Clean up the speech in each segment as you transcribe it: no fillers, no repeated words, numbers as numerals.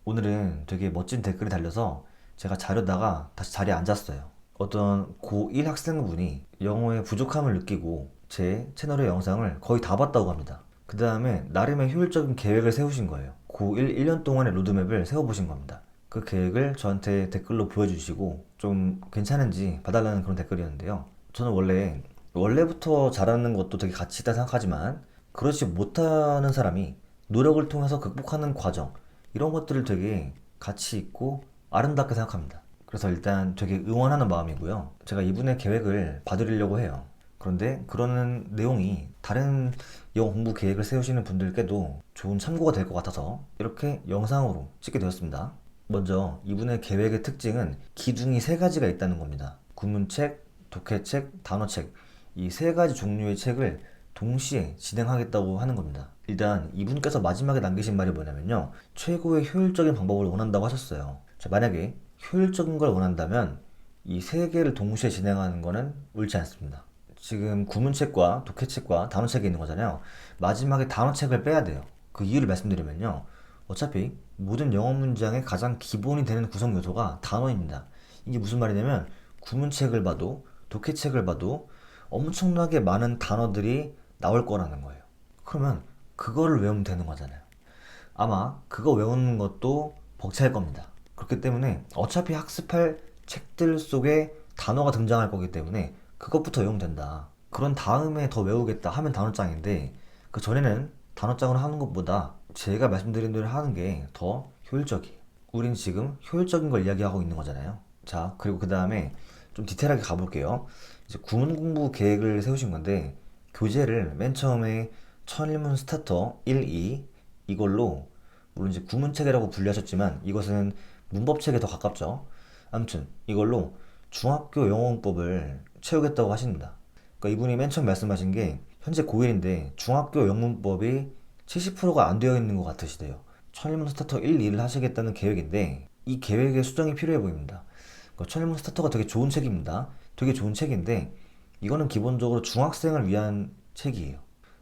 오늘은 되게 멋진 댓글이 달려서 제가 자려다가 다시 자리에 앉았어요. 어떤 고1 학생분이 영어에 부족함을 느끼고 제 채널의 영상을 거의 다 봤다고 합니다. 그 다음에 나름의 효율적인 계획을 세우신 거예요. 고1 1년 동안의 로드맵을 세워보신 겁니다. 그 계획을 저한테 댓글로 보여주시고 좀 괜찮은지 봐달라는 그런 댓글이었는데요. 저는 원래부터 잘하는 것도 되게 가치 있다 생각하지만 그렇지 못하는 사람이 노력을 통해서 극복하는 과정 이런 것들을 되게 가치 있고 아름답게 생각합니다. 그래서 일단 되게 응원하는 마음이고요. 제가 이분의 계획을 봐드리려고 해요. 그런데 그러는 내용이 다른 영어 공부 계획을 세우시는 분들께도 좋은 참고가 될 것 같아서 이렇게 영상으로 찍게 되었습니다. 먼저 이분의 계획의 특징은 기둥이 세 가지가 있다는 겁니다. 구문책, 독해책, 단어책 이 세 가지 종류의 책을 동시에 진행하겠다고 하는 겁니다. 일단 이분께서 마지막에 남기신 말이 뭐냐면요. 최고의 효율적인 방법을 원한다고 하셨어요. 자, 만약에 효율적인 걸 원한다면 이 세 개를 동시에 진행하는 거는 옳지 않습니다. 지금 구문책과 독해책과 단어책이 있는 거잖아요. 마지막에 단어책을 빼야 돼요. 그 이유를 말씀드리면요. 어차피 모든 영어 문장의 가장 기본이 되는 구성 요소가 단어입니다. 이게 무슨 말이냐면 구문책을 봐도 독해책을 봐도 엄청나게 많은 단어들이 나올 거라는 거예요. 그러면 그거를 외우면 되는 거잖아요. 아마 그거 외우는 것도 벅찰 겁니다. 그렇기 때문에 어차피 학습할 책들 속에 단어가 등장할 거기 때문에 그것부터 외우면 된다. 그런 다음에 더 외우겠다 하면 단어장인데 그 전에는 단어장으로 하는 것보다 제가 말씀드린 대로 하는 게 더 효율적이에요. 우린 지금 효율적인 걸 이야기하고 있는 거잖아요. 자, 그리고 그 다음에 좀 디테일하게 가볼게요. 이제 구문 공부 계획을 세우신 건데 교재를 맨 처음에 천일문 스타터 1, 2 이걸로 물론 이제 구문책이라고 분류하셨지만 이것은 문법책에 더 가깝죠. 아무튼 이걸로 중학교 영어문법을 채우겠다고 하십니다. 그러니까 이분이 맨 처음 말씀하신 게 현재 고1인데 중학교 영문법이 70%가 안 되어 있는 것 같으시대요. 천일문 스타터 1, 2를 하시겠다는 계획인데 이 계획에 수정이 필요해 보입니다. 그러니까 천일문 스타터가 되게 좋은 책입니다. 되게 좋은 책인데 이거는 기본적으로 중학생을 위한 책이에요.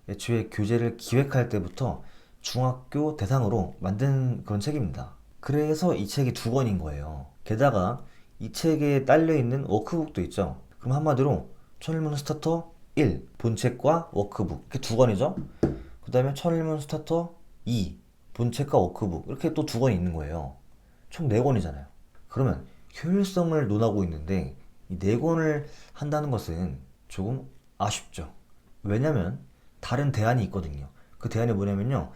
애초에 교재를 기획할 때부터 중학교 대상으로 만든 그런 책입니다. 그래서 이 책이 두 권인 거예요. 게다가 이 책에 딸려 있는 워크북도 있죠. 그럼 한마디로 천일문 스타터 1 본책과 워크북 이렇게 두 권이죠. 그 다음에 천일문 스타터 2 본책과 워크북 이렇게 또 두 권이 있는 거예요. 총 네 권이잖아요. 그러면 효율성을 논하고 있는데 이 네 권을 한다는 것은 조금 아쉽죠. 왜냐면 다른 대안이 있거든요. 그 대안이 뭐냐면요.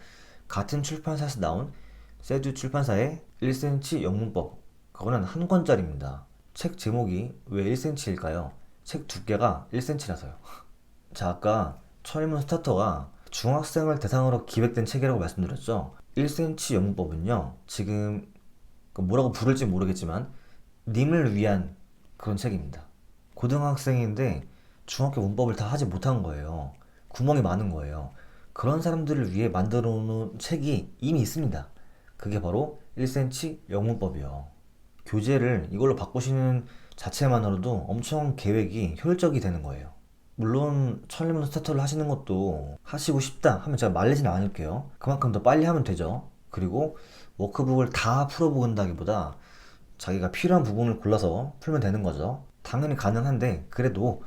같은 출판사에서 나온 세듀 출판사의 1cm 영문법. 그거는 한 권짜리입니다. 책 제목이 왜 1cm일까요? 책 두께가 1cm라서요. 자, 아까 철문 스타터가 중학생을 대상으로 기획된 책이라고 말씀드렸죠. 1cm 영문법은요. 지금 그 뭐라고 부를지 모르겠지만 님을 위한 그런 책입니다. 고등학생인데 중학교 문법을 다 하지 못한 거예요. 구멍이 많은 거예요. 그런 사람들을 위해 만들어 놓은 책이 이미 있습니다. 그게 바로 1cm 영문법이요. 교재를 이걸로 바꾸시는 자체만으로도 엄청 계획이 효율적이 되는 거예요. 물론 천리문 스타터를 하시는 것도 하시고 싶다 하면 제가 말리진 않을게요. 그만큼 더 빨리 하면 되죠. 그리고 워크북을 다 풀어본다기보다 자기가 필요한 부분을 골라서 풀면 되는 거죠. 당연히 가능한데 그래도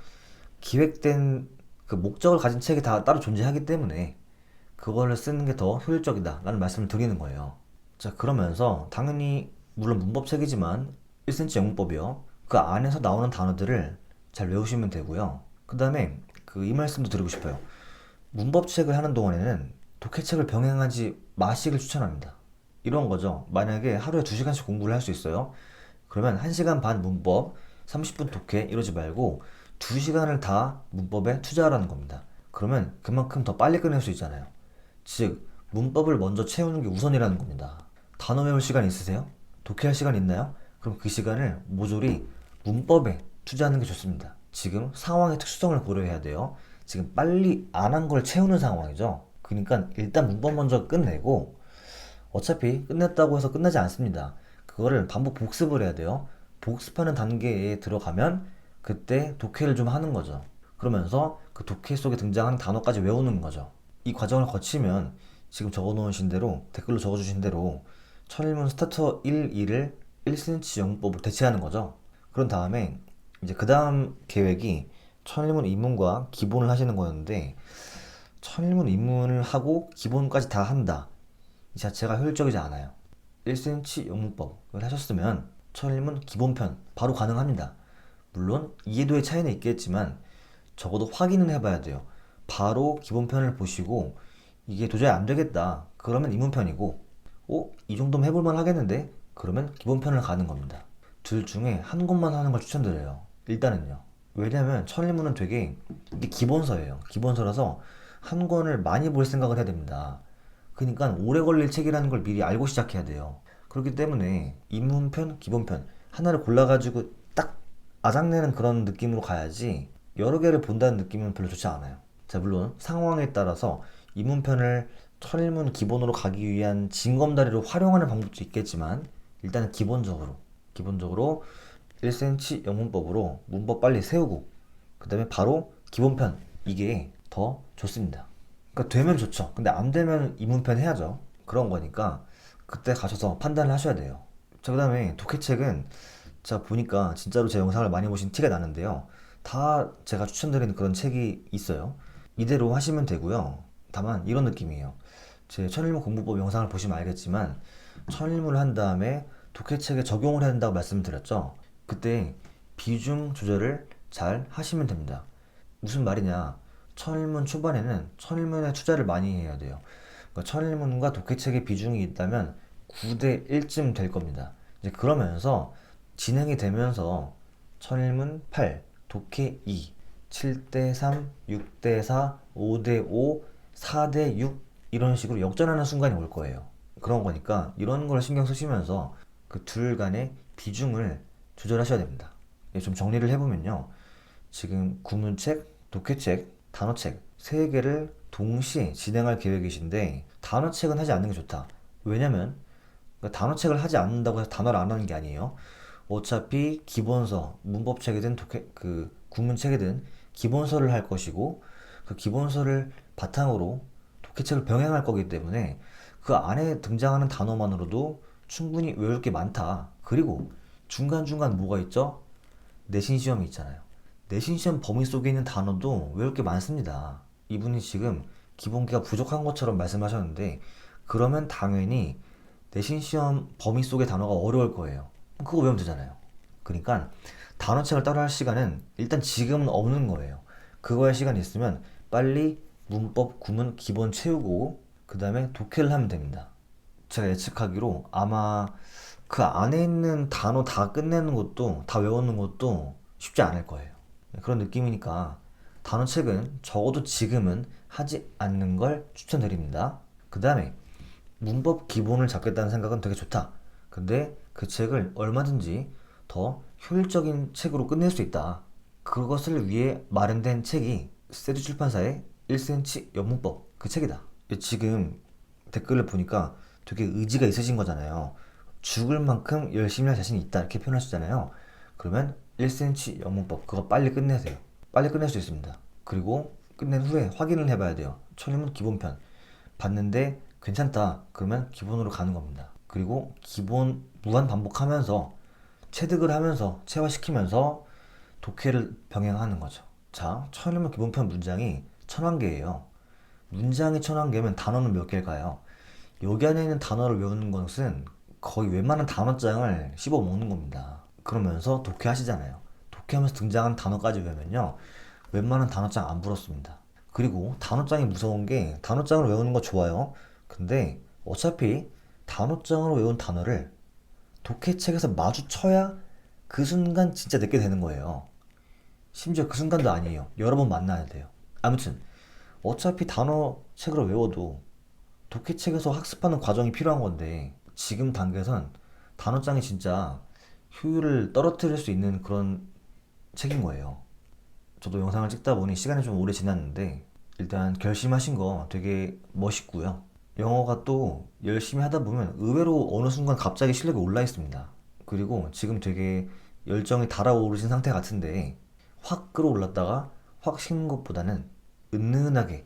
기획된 그 목적을 가진 책이 다 따로 존재하기 때문에 그거를 쓰는 게 더 효율적이다 라는 말씀을 드리는 거예요. 자, 그러면서 당연히 물론 문법책이지만 1cm 영문법이요. 그 안에서 나오는 단어들을 잘 외우시면 되고요. 그 다음에 그 이 말씀도 드리고 싶어요. 문법책을 하는 동안에는 독해책을 병행하지 마시길 추천합니다. 이런 거죠. 만약에 하루에 2시간씩 공부를 할 수 있어요. 그러면 1시간 반 문법, 30분 독해 이러지 말고 2시간을 다 문법에 투자하라는 겁니다. 그러면 그만큼 더 빨리 끝낼 수 있잖아요. 즉, 문법을 먼저 채우는 게 우선이라는 겁니다. 단어 외울 시간 있으세요? 독해할 시간 있나요? 그럼 그 시간을 모조리 문법에 투자하는 게 좋습니다. 지금 상황의 특수성을 고려해야 돼요. 지금 빨리 안 한 걸 채우는 상황이죠. 그러니까 일단 문법 먼저 끝내고 어차피 끝냈다고 해서 끝나지 않습니다. 그거를 반복 복습을 해야 돼요. 복습하는 단계에 들어가면 그때 독해를 좀 하는 거죠. 그러면서 그 독해 속에 등장하는 단어까지 외우는 거죠. 이 과정을 거치면 지금 적어 놓으신 대로 댓글로 적어 주신 대로 천일문 스타터 1, 2를 1cm 영문법으로 대체하는 거죠. 그런 다음에 이제 그 다음 계획이 천일문 입문과 기본을 하시는 거였는데, 천일문 입문을 하고 기본까지 다 한다 이 자체가 효율적이지 않아요. 1cm 영문법을 하셨으면 천일문 기본편 바로 가능합니다. 물론 이해도의 차이는 있겠지만 적어도 확인은 해봐야 돼요. 바로 기본편을 보시고 이게 도저히 안 되겠다 그러면 입문편이고, 이 정도면 해볼만 하겠는데 그러면 기본편을 가는 겁니다. 둘 중에 한 권만 하는 걸 추천드려요, 일단은요. 왜냐면 천일문은 되게 이게 기본서예요. 기본서라서 한 권을 많이 볼 생각을 해야 됩니다. 그러니까 오래 걸릴 책이라는 걸 미리 알고 시작해야 돼요. 그렇기 때문에 입문편, 기본편 하나를 골라가지고 딱 아작내는 그런 느낌으로 가야지, 여러 개를 본다는 느낌은 별로 좋지 않아요. 자, 물론 상황에 따라서 입문편을 천일문 기본으로 가기 위한 징검다리로 활용하는 방법도 있겠지만, 일단은 기본적으로 1cm 영문법으로 문법 빨리 세우고 그 다음에 바로 기본편, 이게 더 좋습니다. 그러니까 되면 좋죠. 근데 안 되면 입문편 해야죠. 그런 거니까 그때 가셔서 판단을 하셔야 돼요. 자, 그 다음에 독해책은 제가 보니까 진짜로 제 영상을 많이 보신 티가 나는데요. 다 제가 추천드리는 그런 책이 있어요. 이대로 하시면 되고요. 다만 이런 느낌이에요. 제 천일문 공부법 영상을 보시면 알겠지만, 천일문을 한 다음에 독해책에 적용을 해야 된다고 말씀드렸죠. 그때 비중 조절을 잘 하시면 됩니다. 무슨 말이냐? 천일문 초반에는 천일문에 투자를 많이 해야 돼요. 그러니까 천일문과 독해책의 비중이 있다면 9대 1쯤 될 겁니다. 이제 그러면서 진행이 되면서 천일문 8, 독해 2, 7대 3, 6대 4, 5대 5, 4대 6 이런 식으로 역전하는 순간이 올 거예요. 그런 거니까 이런 걸 신경 쓰시면서 그 둘 간의 비중을 조절하셔야 됩니다. 좀 정리를 해보면요. 지금 구문책, 독해책, 단어책 세 개를 동시에 진행할 계획이신데, 단어책은 하지 않는 게 좋다. 왜냐면 그러니까 단어책을 하지 않는다고 해서 단어를 안 하는 게 아니에요. 어차피 기본서, 문법책이든 그 구문책이든 기본서를 할 것이고, 그 기본서를 바탕으로 독해책을 병행할 거기 때문에 그 안에 등장하는 단어만으로도 충분히 외울 게 많다. 그리고 중간중간 뭐가 있죠? 내신 시험이 있잖아요. 내신 시험 범위 속에 있는 단어도 외울 게 많습니다. 이분이 지금 기본기가 부족한 것처럼 말씀하셨는데, 그러면 당연히 내신 시험 범위 속의 단어가 어려울 거예요. 그거 외우면 되잖아요. 그러니까 단어책을 따로 할 시간은 일단 지금은 없는 거예요. 그거 할 시간 있으면 빨리 문법, 구문, 기본 채우고 그 다음에 독해를 하면 됩니다. 제가 예측하기로 아마 그 안에 있는 단어 다 끝내는 것도, 다 외우는 것도 쉽지 않을 거예요. 그런 느낌이니까 단어책은 적어도 지금은 하지 않는 걸 추천드립니다. 그 다음에 문법 기본을 잡겠다는 생각은 되게 좋다. 근데 그 책을 얼마든지 더 효율적인 책으로 끝낼 수 있다. 그것을 위해 마련된 책이 세리 출판사의 1cm 영문법, 그 책이다. 지금 댓글을 보니까 되게 의지가 있으신 거잖아요. 죽을 만큼 열심히 할 자신이 있다 이렇게 표현하시잖아요. 그러면 1cm 영문법 그거 빨리 끝내세요. 빨리 끝낼 수 있습니다. 그리고 끝낸 후에 확인을 해봐야 돼요. 천일문 기본편 봤는데 괜찮다 그러면 기본으로 가는 겁니다. 그리고 기본 무한 반복하면서 체득을 하면서 체화시키면서 독해를 병행하는 거죠. 자, 천일문 기본편 문장이 1001개예요. 문장이 1001개면 단어는 몇 개일까요? 여기 안에 있는 단어를 외우는 것은 거의 웬만한 단어장을 씹어 먹는 겁니다. 그러면서 독해하시잖아요. 독해하면서 등장한 단어까지 외우면요, 웬만한 단어장 안 불었습니다. 그리고 단어장이 무서운 게, 단어장을 외우는 거 좋아요. 근데 어차피 단어장으로 외운 단어를 독해책에서 마주쳐야 그 순간 진짜 내게 되는 거예요. 심지어 그 순간도 아니에요. 여러 번 만나야 돼요. 아무튼 어차피 단어 책으로 외워도 독해책에서 학습하는 과정이 필요한 건데, 지금 단계에선 단어장이 진짜 효율을 떨어뜨릴 수 있는 그런 책인 거예요. 저도 영상을 찍다 보니 시간이 좀 오래 지났는데 일단 결심하신 거 되게 멋있고요. 영어가 또 열심히 하다 보면 의외로 어느 순간 갑자기 실력이 올라 있습니다. 그리고 지금 되게 열정이 달아오르신 상태 같은데, 확 끌어올랐다가 확 식는 것보다는 은은하게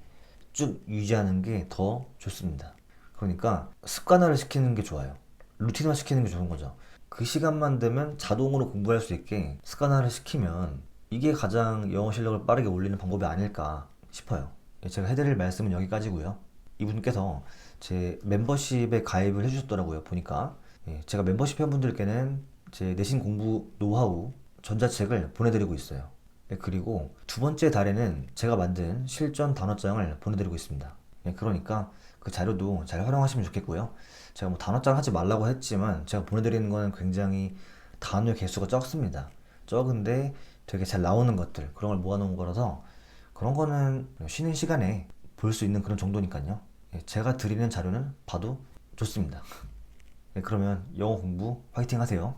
쭉 유지하는 게 더 좋습니다. 그러니까 습관화를 시키는 게 좋아요. 루틴화 시키는 게 좋은 거죠. 그 시간만 되면 자동으로 공부할 수 있게 습관화를 시키면 이게 가장 영어 실력을 빠르게 올리는 방법이 아닐까 싶어요. 제가 해드릴 말씀은 여기까지고요. 이분께서 제 멤버십에 가입을 해주셨더라고요. 보니까 제가 멤버십 회원분들께는 제 내신 공부 노하우 전자책을 보내드리고 있어요. 그리고 두 번째 달에는 제가 만든 실전 단어장을 보내드리고 있습니다. 그러니까 그 자료도 잘 활용하시면 좋겠고요. 제가 뭐 단어장 하지 말라고 했지만 제가 보내드리는 거는 굉장히 단어의 개수가 적습니다. 적은데 되게 잘 나오는 것들, 그런 걸 모아놓은 거라서 그런 거는 쉬는 시간에 볼 수 있는 그런 정도니까요. 제가 드리는 자료는 봐도 좋습니다. 그러면 영어 공부 화이팅 하세요.